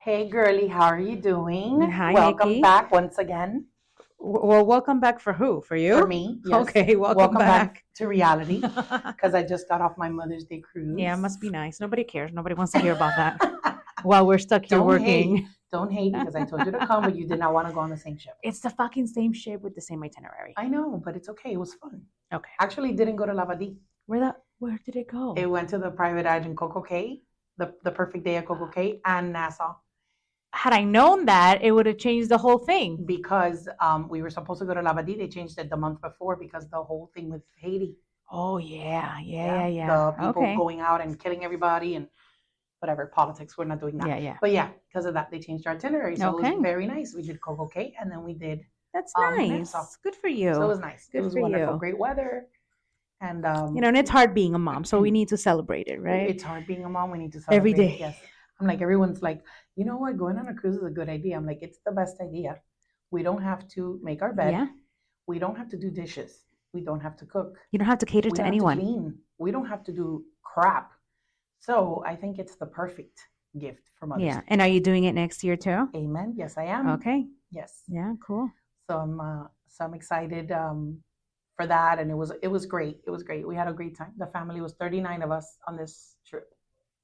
Hey girly, how are you doing? Hi, Welcome Nikki. back once again Well, welcome back for who? For for you? me. Yes. Okay, welcome Welcome back back. to reality because I just got off my Mother's Day Yeah, it cruise. must be nice. Nobody cares. Nobody wants to hear about that while we're stuck here Don't hate. working. Don't hate because I told you to come, but you did not want to go on the same ship. It's the fucking same ship with the same itinerary. I know, but it's okay. It was fun. Okay. Actually, didn't go to Lavadi. Where did it go? It went to the private island Coco Cay, the perfect day at Coco Cay, and Nassau. Had I known that, it would have changed the whole thing. Because we were supposed to go to Lavadi. They changed it the month before because the whole thing with Haiti. Oh yeah. The people Okay. going out and killing everybody and whatever politics. We're not doing that. Yeah. But yeah, because of that, they changed our itinerary. So it Okay. was very nice. We did Coco Cay and then we did That's nice. Nassau. Good for you. So it was nice. Good It was for wonderful. you. Great weather. And And it's hard being a mom, so we need to celebrate it, right? it's hard being a mom. We need to Every celebrate it. day. Yes. I'm like, everyone's like, you know what? Going on a cruise is a good idea. I'm like, it's the best idea. We don't have to make our bed. Yeah. We don't have to do dishes. We don't have to cook. You don't have to cater We to don't have to anyone. clean. We don't have to do crap. So I think it's the perfect gift for Mother's Yeah. Day. And are you doing it next year too? Amen. Yes, I am. Okay. Yes. Yeah, cool. So I'm excited for that, and it was great. It was great. We had a great time. The family was 39 of us on this trip,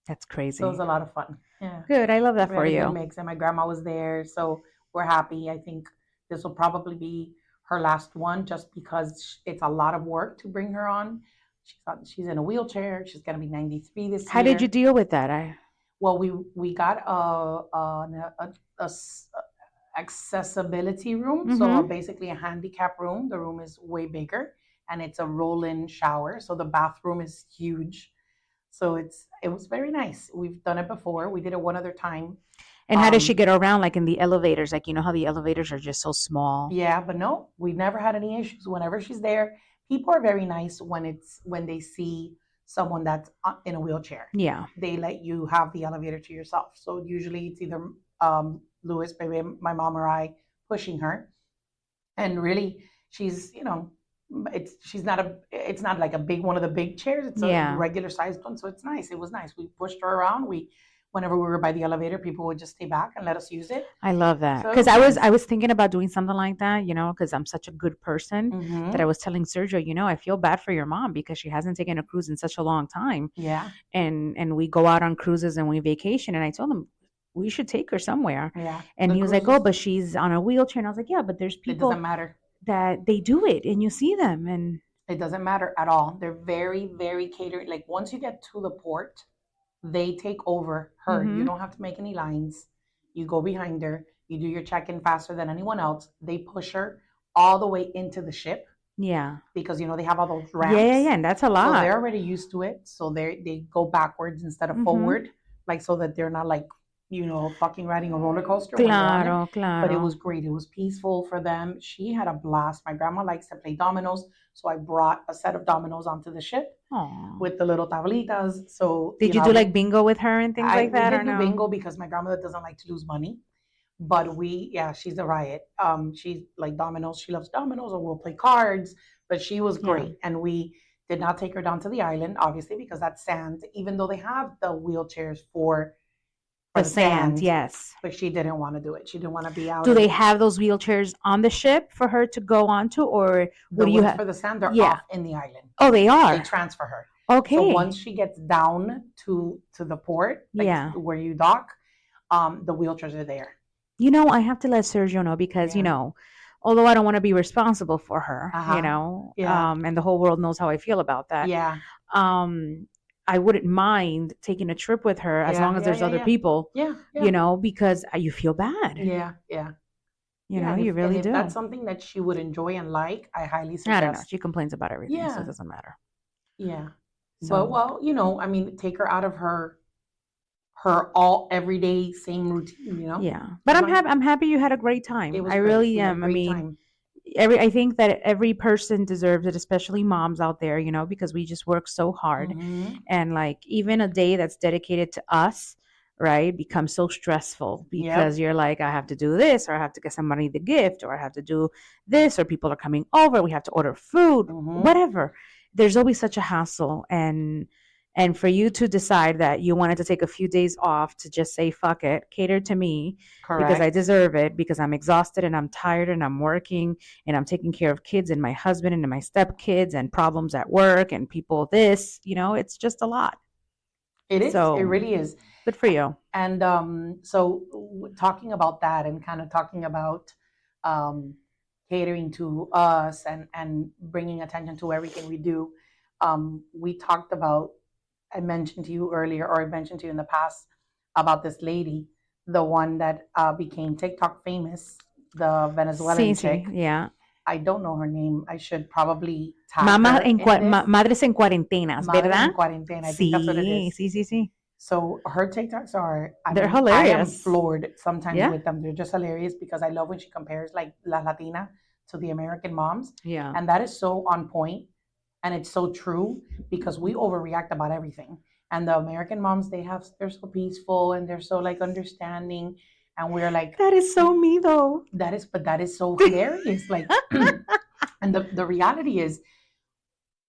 That's crazy. so it was a lot of fun. Yeah, Good. I love that we for had a good you. mix, and my grandma was there, so we're happy. I think this will probably be her last one, just because it's a lot of work to bring her on. She's in a wheelchair. She's gonna be 93 this How year. did you deal with that? I Well, we got a accessibility room, so Mm-hmm. basically a handicap room. The room is way bigger, and it's a roll-in shower, so the bathroom is huge. So it was very nice. We've done it before. We did it one other time. And how does she get around, like in the elevators? Like, you know how the elevators are just so small? Yeah, but no, we've never had any issues. Whenever she's there, people are very nice when they see someone that's in a wheelchair. Yeah. They let you have the elevator to yourself. So usually it's either Louis, maybe my mom or I pushing her. And really, she's it's not like a big one of the big chairs. It's a Yeah. regular sized one, so it's nice. It was nice. We pushed her around. Whenever we were by the elevator, people would just stay back and let us use it. I love that. So Because it was I was thinking about doing something like that, you know, because I'm such a good person Mm-hmm. that I was telling Sergio, you know, I feel bad for your mom because she hasn't taken a cruise in such a long time. Yeah, And we go out on cruises and we vacation. And I told him we should take her somewhere. yeah. And The he was like, oh, cruises, but she's on a wheelchair. And I was like, yeah, but there's it doesn't people matter. that they do it and you see them. And It doesn't matter at all. They're very, very catering. Like once you get to the port, they take over her. You Mhm. don't have to make any lines. You go behind her. You do your check-in faster than anyone else. They push her all the way into the ship yeah. because they have all those Yeah, ramps. And that's a So lot. they're already used to it. So they go backwards instead of Mhm. forward, like so that they're not like fucking riding a roller coaster when they're on it. Claro, But it claro. was great. It was peaceful for them. She had a blast. My grandma likes to play dominoes, so I brought a set of dominoes onto the ship Aw. with the little tablitas. So Did you do like bingo with her and things like that we or did do no? bingo because my grandmother doesn't like to lose money. But she's a riot. She's like dominoes. She loves dominoes, or we'll play cards. But she was Yeah. great, and we did not take her down to the island, obviously, because that's sand. Even though they have the wheelchairs for The sand, yes. but she didn't want to do it. She didn't want to be out. Do they have those wheelchairs on the ship for her to go onto, or the what do you ones have? for the sand? They're Yeah. off in the island. Oh, they They are. transfer her. Okay. So once she gets down to the port, like Yeah. where you dock, the wheelchairs are there. You know, I have to let Sergio know because, you Yeah. know, although I don't want to be responsible for her, Uh-huh. you know, Yeah. and the whole world knows how I feel about that. Yeah. I wouldn't mind taking a trip with her as Yeah, long as yeah, there's yeah, other yeah. people, Yeah. Yeah. you know, because you feel bad. Yeah. Yeah. You Yeah, know, and you really if do. that's something that she would enjoy and like, I highly I don't know. suggest. She complains about everything, so it Yeah. doesn't matter. Yeah. So, But well, I mean, take her out of her all everyday same routine, yeah. But I'm happy. I'm happy you had a great time. It was I great. really We had a am. I great mean, time. I think that every person deserves it, especially moms out there, you know, because we just work so hard. Mhm. And like even a day that's dedicated to us, right, becomes so stressful because you're like, I have to do this, or I have to get somebody the gift, or I have to do this, or people are coming over, we have to order food, Mhm. whatever. There's always such a hassle. And And for you to decide that you wanted to take a few days off to just say, fuck it, cater to me because I Correct. deserve it, because I'm exhausted and I'm tired and I'm working and I'm taking care of kids and my husband and my stepkids and problems at work and people this, it's just a lot. It is. It So really is. good for you. And so, talking about that and kind of talking about um, catering to us and bringing attention to everything we do, we talked about. I mentioned to you earlier, or I mentioned to you in the past about this lady, the one that became TikTok famous, the Venezuelan Sí, sí, chick. yeah. I don't know her name. I should probably tag Mamá her in this. madres en cuarentenas, Madre ¿verdad? en cuarentena. I think that's what it Sí, is. sí, sí, sí. So her TikToks are, I They're mean, I am hilarious. floored sometimes Yeah. with them. They're just hilarious because I love when she compares like La Latina to the American moms. Yeah. And that is so on point and it's so true because we overreact about everything. And the American moms, they're so peaceful and they're so like understanding. And we're like, that is so me though. But that is so hilarious. Like, and the reality is,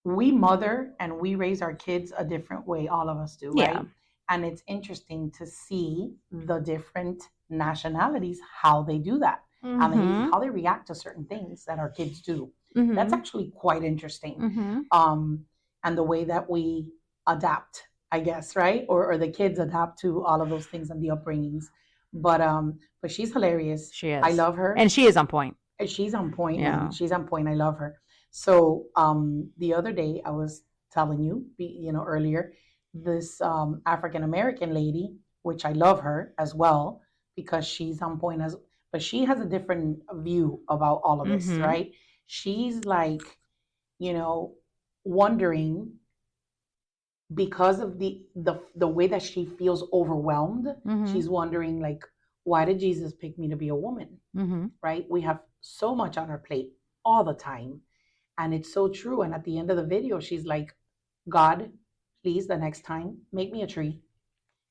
we mother and we raise our kids a different way, all of us do, right? Yeah. And it's interesting to see the different nationalities, how they do that, how they react to certain things that our kids do. That's actually quite interesting. And the way that we adapt, I guess, right? Or the kids adapt to all of those things and the upbringings. But she's hilarious. She is. I love her. And she is on point. She's on point. Yeah. Man. She's on point. I love her. So the other day I was telling you, earlier, this African American lady, which I love her as well because she's on point but she has a different view about all of this, right? She's like, wondering because of the way that she feels overwhelmed. She's wondering like, why did Jesus pick me to be a woman? Right? We have so much on our plate all the time. And it's so true. And at the end of the video, she's like, God, please, the next time, make me a tree.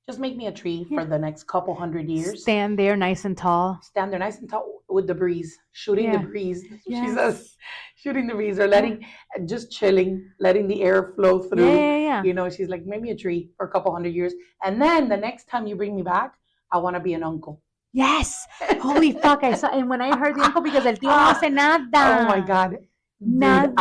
Just make me a tree for the next couple 100 years. Stand there nice and tall. Stand there nice and tall with the breeze, shooting the breeze. Yes. She says, shooting the breeze or just chilling, letting the air flow through. Yeah. She's like, make me a tree for a couple 100 years. And then the next time you bring me back, I want to be an uncle. Yes. Holy fuck. I saw, and when I heard the uncle, because el tío no hace nada. Oh my God. Dude,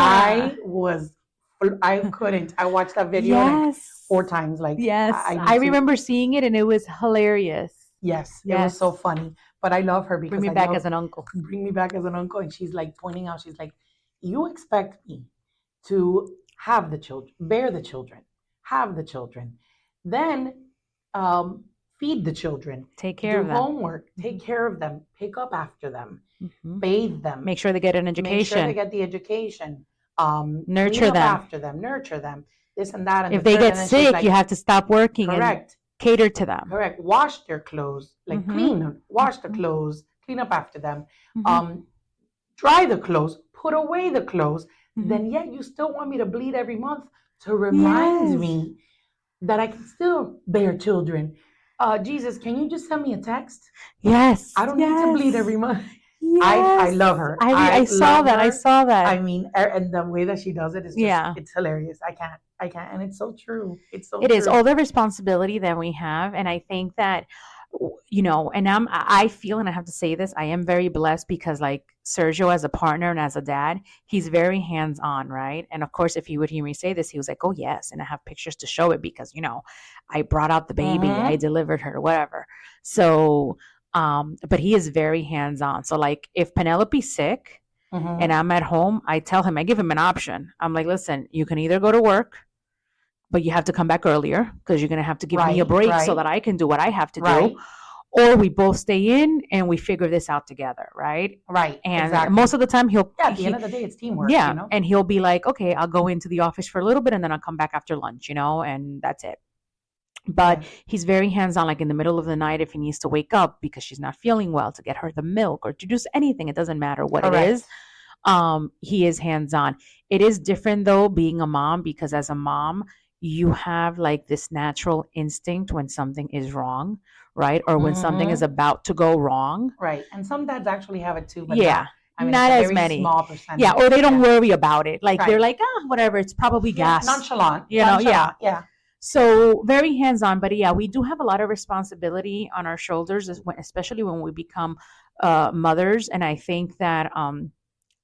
I couldn't. I watched that video like 4 times. Like, yes, I remember seeing it and it was hilarious. Yes, it was so funny. But I love her because bring me back as an uncle. Bring me back as an uncle. And she's like pointing out, she's like, you expect me to have the children, bear the children, have the children, then feed the children, take care of them, homework, take care of them, pick up after them, bathe them, make sure they get an education, make sure they get the education, nurture them after them, nurture them, this and that. And if they get sick, like, you have to stop working. Correct. And cater to them. Correct. Wash their clothes, like wash the clothes, clean up after them, dry the clothes, put away the clothes. Then yet you still want me to bleed every month to remind me that I can still bear children. Jesus, can you just send me a text? Yes. I don't need to bleed every month. Yes. I love her. I saw that. Her. I saw that. I mean, and the way that she does it is just, it's hilarious. I can't. And it's so true. It's so It true. is all the responsibility that we have. And I think that, and I feel, and I have to say this, I am very blessed because like Sergio as a partner and as a dad, he's very hands-on, right? And of course, if he would hear me say this, he was like, oh yes. And I have pictures to show it because, I brought out the baby, I delivered her, whatever. So, but he is very hands-on. So like if Penelope's sick and I'm at home, I tell him, I give him an option. I'm like, listen, you can either go to work, but you have to come back earlier because you're going to have to give me a break so that I can do what I have to do. Or we both stay in and we figure this out together, right? Right. And most of the time at the end of the day, it's teamwork. Yeah. And he'll be like, okay, I'll go into the office for a little bit and then I'll come back after lunch, and that's it. But he's very hands-on, like in the middle of the night, if he needs to wake up because she's not feeling well, to get her the milk or to do anything. It doesn't matter what it is. He is hands-on. It is different though, being a mom, because as a mom, you have like this natural instinct when something is wrong, right? Or when something is about to go wrong. Right. And some dads actually have it too, but not as many. Small percentage. Yeah, or they don't worry about it. Like they're like, whatever, it's probably gas. Nonchalant. Yeah. Yeah. So very hands on, but yeah, we do have a lot of responsibility on our shoulders, especially when we become mothers. And I think that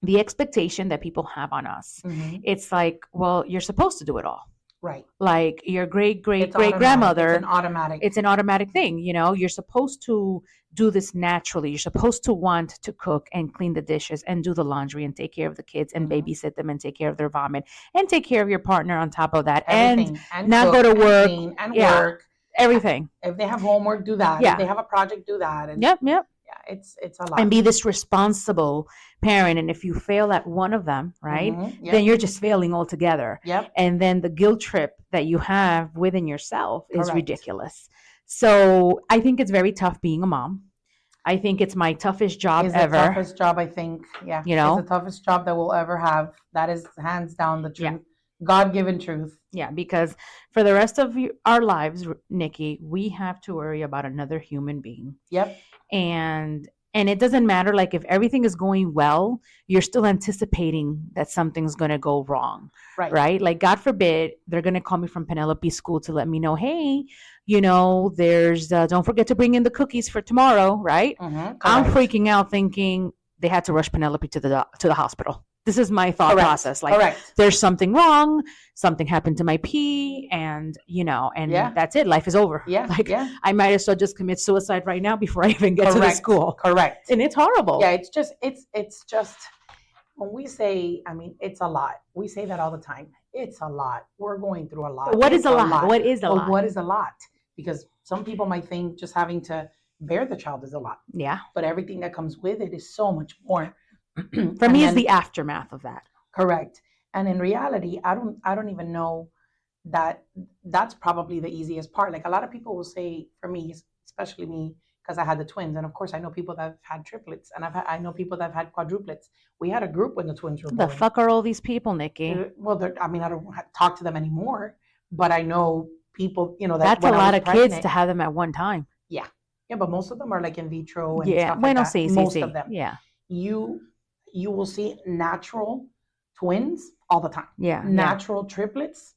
the expectation that people have on us, Mm-hmm. it's like, well, you're supposed to do it all. Right. Like your great great It's great automatic. It's an grandmother, automatic. it's an automatic thing. You're supposed to do this naturally. You're supposed to want to cook and clean the dishes and do the laundry and take care of the kids and Mm-hmm. babysit them and take care of their vomit and take care of your partner on top of that and Everything and not go cook to and work. clean and Yeah, work. everything. If they have homework, do that. If Yeah. they have a project, do that. And Yep, yep. yeah, it's a And lot. be this responsible parent. And if you fail at one of them, right, Mm-hmm. then Yep. you're just failing altogether. Yep. And then the guilt trip that you have within yourself is Correct. ridiculous. So I think it's very tough being a mom. I think it's my toughest job Is ever. the toughest job, I think. Yeah. You know? It's the toughest job that we'll ever have. That is hands down the Yeah. truth. God-given truth. Yeah, because for the rest of our lives, Nikki, we have to worry about another human being. Yep. And it doesn't matter, like, if everything is going well, you're still anticipating that something's going to go wrong, right? Like, God forbid, they're going to call me from Penelope School to let me know, hey, there's, don't forget to bring in the cookies for tomorrow, right? Mm-hmm. I'm freaking out thinking they had to rush Penelope to the hospital. This is my thought Correct. process. Like, Correct. there's something wrong, something happened to my pee, and Yeah. that's it. Life is over. Yeah. Like, Yeah. I might as well just commit suicide right now before I even get to the Correct. school. Correct. And it's horrible. Yeah, it's just when we say, I mean, it's a lot. We say that all the time. It's a lot. We're going through a lot. What is It's a lot? What is a Well, lot? what is a lot? Because some people might think just having to bear the child is a lot, Yeah. but everything that comes with it is so much more. For me, it's the aftermath of that. Correct. And in reality, I don't even know that that's probably the easiest part. Like a lot of people will say, for me, especially me, because I had the twins, and of course I know people that have had triplets, and I know people that have had quadruplets. We had a group when the twins were The born. fuck are all these people, Nikki? Well, I mean, I don't talk to them anymore, but I know people, that That's a when I lot was of pregnant, kids to have them at one time. Yeah, but most of them are like in vitro and Yeah. stuff like Bueno, that. sí, Most sí. of them. Yeah. You will see natural twins all the time. Yeah. Natural triplets,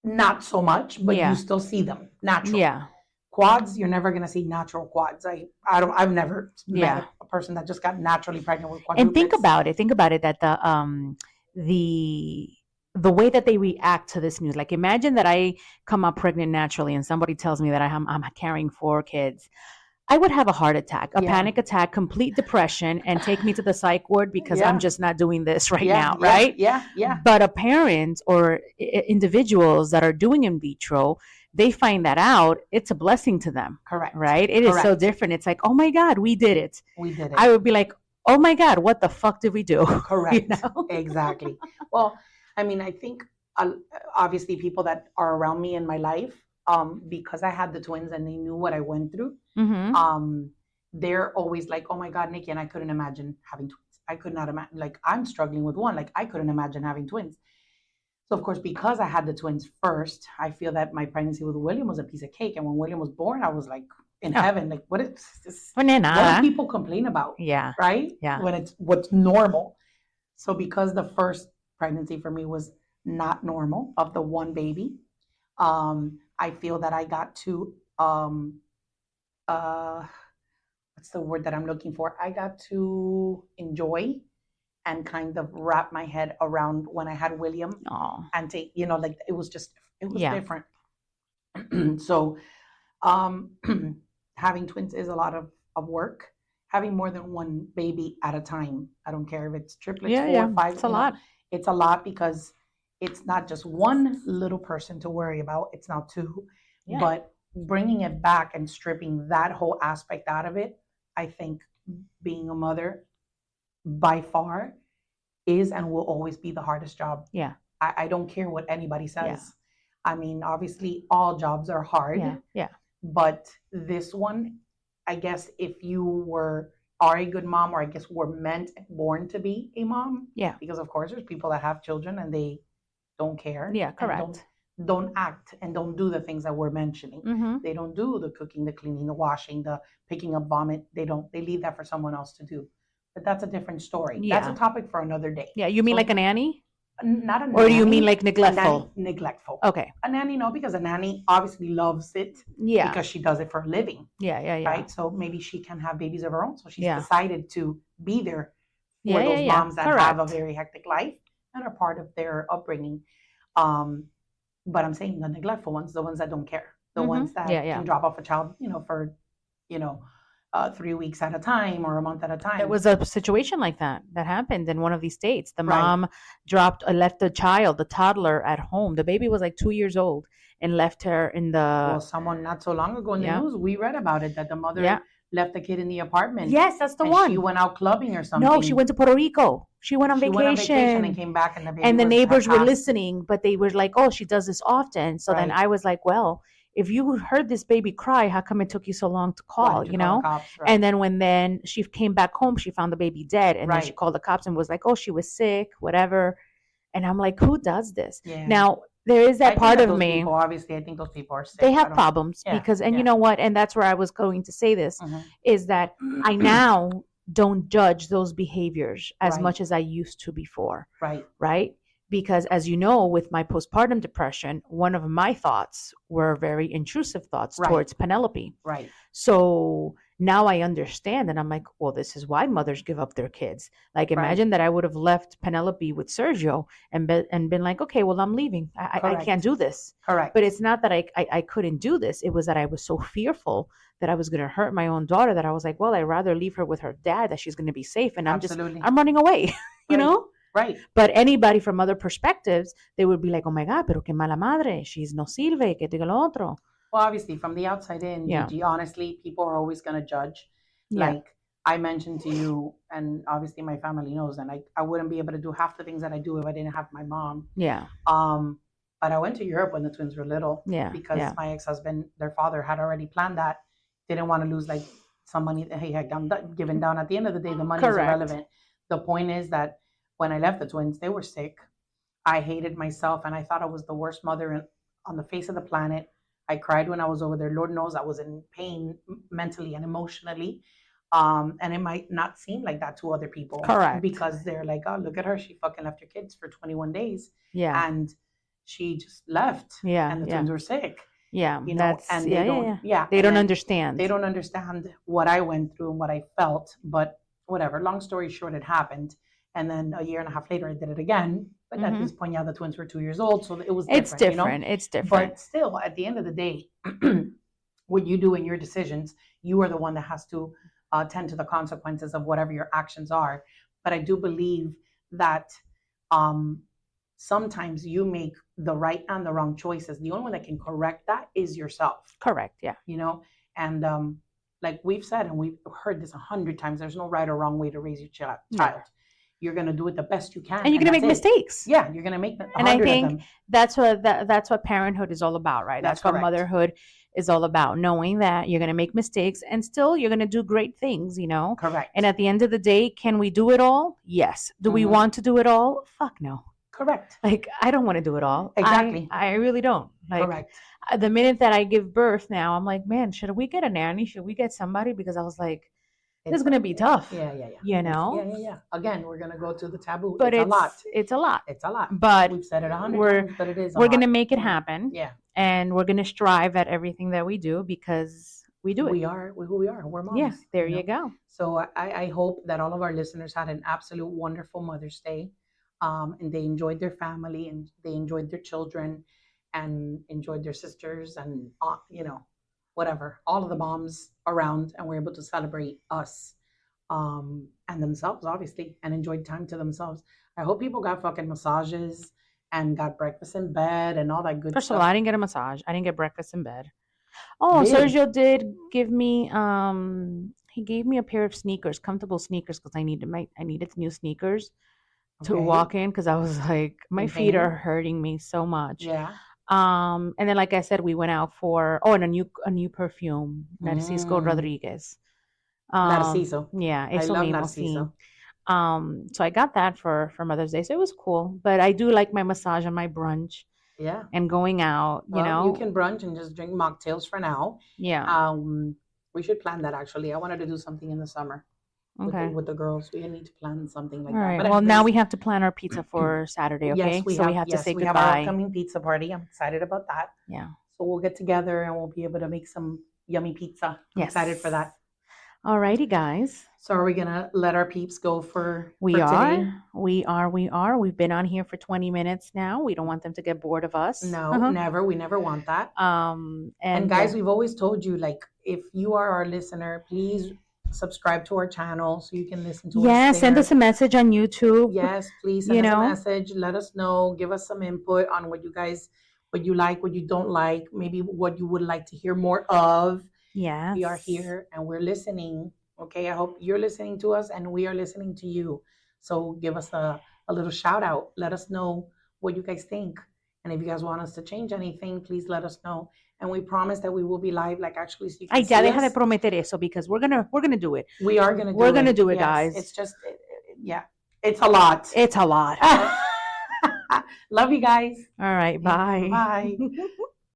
not so much, but Yeah. you still see them natural. Yeah. Quads, you're never gonna see natural quads. I've never Yeah. met a person that just got naturally pregnant with quadruplets. And think about it that the way that they react to this news, like, imagine that I come up pregnant naturally and somebody tells me that I'm carrying 4 kids. I would have a heart attack, a Yeah. panic attack, complete depression, and take me to the psych ward because Yeah. I'm just not doing this right Yeah, now, yeah, right? Yeah, yeah. But a parent or individuals that are doing in vitro, they find that out, it's a blessing to them, Correct. right? It is so Correct. different. It's like, oh my God, we did it. We did it. I would be like, oh my God, what the fuck did we do? Correct. You know? Exactly. Well, I mean, I think obviously people that are around me in my life, because I had the twins and they knew what I went through, Mm-hmm. they're always like, oh my God, Nikki, and I couldn't imagine having twins. I could not imagine, like, I'm struggling with one. Like, I couldn't imagine having twins. So, of course, because I had the twins first, I feel that my pregnancy with William was a piece of cake. And when William was born, I was like in heaven. Like, what is this? What do people complain about? Yeah. Right? Yeah. When it's what's normal. So, because the first pregnancy for me was not normal of the one baby, I feel that I got to, what's the word that I'm looking for? I got to enjoy and kind of wrap my head around when I had William. Oh. And take, like it was Yeah. different. So having twins is a lot of work. Having more than one baby at a time. I don't care if it's triplets, 4, 5. It's a lot. It's a lot because it's not just one little person to worry about. It's now 2. Yeah. But bringing it back and stripping that whole aspect out of it, I think being a mother by far is and will always be the hardest job. Yeah. I don't care what anybody says. Yeah. I mean, obviously all jobs are hard. Yeah. Yeah. But this one, I guess if you are a good mom, or I guess were born to be a mom. Yeah. Because of course there's people that have children and they don't care. Yeah, correct. Don't act and don't do the things that we're mentioning. Mm-hmm. They don't do the cooking, the cleaning, the washing, the picking up vomit. They leave that for someone else to do. But that's a different story. Yeah. That's a topic for another day. Yeah. You mean like a nanny? not a Or do you mean nanny, like a nanny neglectful? neglectful. Okay. A nanny, no, because a nanny obviously loves it Yeah. because she does it for a living, Yeah. right? So maybe she can have babies of her own. So she's Yeah. decided to be there for Yeah. those Yeah. moms that have a Correct. very hectic life and are part of their upbringing. Um, but I'm saying the neglectful ones, the ones that don't care, the ones Yeah. that Yeah. can drop off a child, for, you know, 3 weeks at a time or a month at a There time. was a situation like that happened in one of these states. The Right. mom left the toddler at home. The baby was like 2 years old and left her in Well, the. someone not so long ago in the Yeah. news, we read about it that the mother Yeah. left the kid in the apartment Yes, that's the and she one. went out clubbing or something. No, she went to Puerto Rico. She went on She went on vacation and vacation. came back, and the baby And the was neighbors were passed. listening, but they were like, "Oh, she does this often." So then Right. I was like, "Well, if you heard this baby cry, how come it took you so long to Why call?" did you call the cops? Right. And then when she came back home, she found the baby dead, and then she Right. called the cops and was like, "Oh, she was sick, whatever." And I'm like, "Who does this?" Yeah. Now there is I that think part that of those me. people, obviously, I think those people are sick. They I have don't- problems Yeah, because, and yeah. you know what? And that's where I was going to say this Mhm. is that I now don't judge those behaviors as Right. much as I used to before. Right. Right? Because as you know, with my postpartum depression, one of my thoughts were very intrusive thoughts Right. towards Penelope. Right. So now I understand, and I'm like, well, this is why mothers give up their kids. Like, imagine that I would have left Penelope with Sergio and been like, okay, well, I'm leaving. I Correct. can't do this. Correct. But it's not that I couldn't do this. It was that I was so fearful that I was going to hurt my own daughter that I was like, well, I'd rather leave her with her dad, that she's going to be safe. And Absolutely. I'm running away, you Right. know? Right. But anybody from other perspectives, they would be like, oh my God, pero qué mala madre. She's no sirve, que diga lo otro. Well, obviously, from the outside in, Yeah. Gigi, honestly, people are always going to judge. Yeah. Like I mentioned to you, and obviously my family knows, and I wouldn't be able to do half the things that I do if I didn't have my mom. Yeah. But I went to Europe when the twins were little. Yeah. Because Yeah. my ex-husband, their father, had already planned that. Didn't want to lose like some money that he had given down. At the end of the day, the money is Correct. irrelevant. The point is that when I left the twins, they were sick. I hated myself, and I thought I was the worst mother on the face of the planet. I cried when I was over there. Lord knows I was in pain mentally and emotionally. And it might not seem like that to other people. Correct. Because they're like, oh, look at her. She fucking left her kids for 21 days. Yeah. And she just left. Yeah. And the Yeah. twins were sick. Yeah. You know, That's, and yeah, they don't, yeah. yeah. They and don't then understand. They don't understand what I went through and what I felt. But whatever. Long story short, it happened. And then a year and a half later, I did it again. But at this point, yeah, the twins were 2 years old, so it was different. It's different. You know? It's different. But still, at the end of the day, what you do in your decisions, you are the one that has to tend to the consequences of whatever your actions are. But I do believe that sometimes you make the right and the wrong choices. The only one that can correct that is yourself. Correct. Yeah. You know, and like we've said, and we've heard this 100 times, there's no right or wrong way to raise your child. No. You're going to do it the best you can. And you're going to make mistakes. Yeah, you're going to make 100 and I of think them. that's what parenthood is all about, right? That's what correct. motherhood is all about, knowing that you're going to make mistakes and still you're going to do great things, you know? Correct. And at the end of the day, can we do it all? Yes. Do we want to do it all? Fuck no. Correct. Like, I don't want to do it all. Exactly. I really don't. Like, correct. The minute that I give birth now, I'm like, man, should we get a nanny? Should we get somebody? Because I was like, this is going to be tough. Yeah. You know? Yeah. Again, we're going to go to the taboo. But it's a lot. It's a lot. It's a lot. But we've said it 100 times, but it is a we're lot. going to make it happen. Yeah. And we're going to strive at everything that we do because we do it. We are who we are. We're moms. Yeah, there you go. So I hope that all of our listeners had an absolute wonderful Mother's Day. And they enjoyed their family and they enjoyed their children and enjoyed their sisters and, whatever, all of the moms around, and were able to celebrate us and themselves, obviously, and enjoyed time to themselves. I hope people got fucking massages and got breakfast in bed and all that good First stuff. of all, I didn't get a massage. I didn't get breakfast in bed. Oh, Really? Sergio did give me he gave me a pair of sneakers, comfortable sneakers, because I needed new sneakers to walk in, because I was like, my feet are hurting me so much. Yeah. And then, like I said, we went out for and a new perfume, Narciso Rodriguez. Narciso. Yeah, I eso love mismo, Narciso. sí. So I got that for Mother's Day. So it was cool. But I do like my massage and my brunch. Yeah. And going out, you can brunch and just drink mocktails for now. Yeah. We should plan that, actually. I wanted to do something in the summer. Okay. with the girls. We need to plan something like All that. right. But Well, now anyways, we have to plan our pizza for Saturday, okay? So we have to say we have our goodbye. upcoming pizza party. I'm excited about that. Yeah. So we'll get together and we'll be able to make some yummy pizza. I'm excited for that. All righty, guys. So are we gonna let our peeps go for We for are. today? We are. We are. We've been on here for 20 minutes now. We don't want them to get bored of us. No, never. We never want that. And guys, we've always told you, like, if you are our listener, please subscribe to our channel so you can listen to us. yeah, send us a message on YouTube. Yes, please send us a message. Let us know. Give us some input on what you guys, what you like, what you don't like, maybe what you would like to hear more of. Yes. We are here and we're listening. Okay, I hope you're listening to us and we are listening to you. So give us a little shout out. Let us know what you guys think. And if you guys want us to change anything, please let us know. And we promise that we will be live, like actually, so you can Ay, ya see deja de us. prometer eso because we're gonna do it. We are gonna do We're it. gonna do it, Yes, guys. It's just, yeah, it's a lot. It's a lot. Love you guys. All right, bye. Bye.